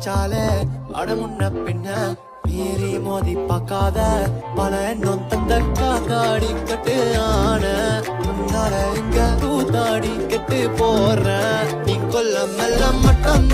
சிரிச்சாலே அட முன்ன பின்ன மீறி மோதி பார்க்காத பல எண்ணம் தந்த காத்தாடி கட்டு ஆன முன்னால இங்க கூத்தாடி கெட்டு போற நீ கொல்ல மெல்ல மட்டும்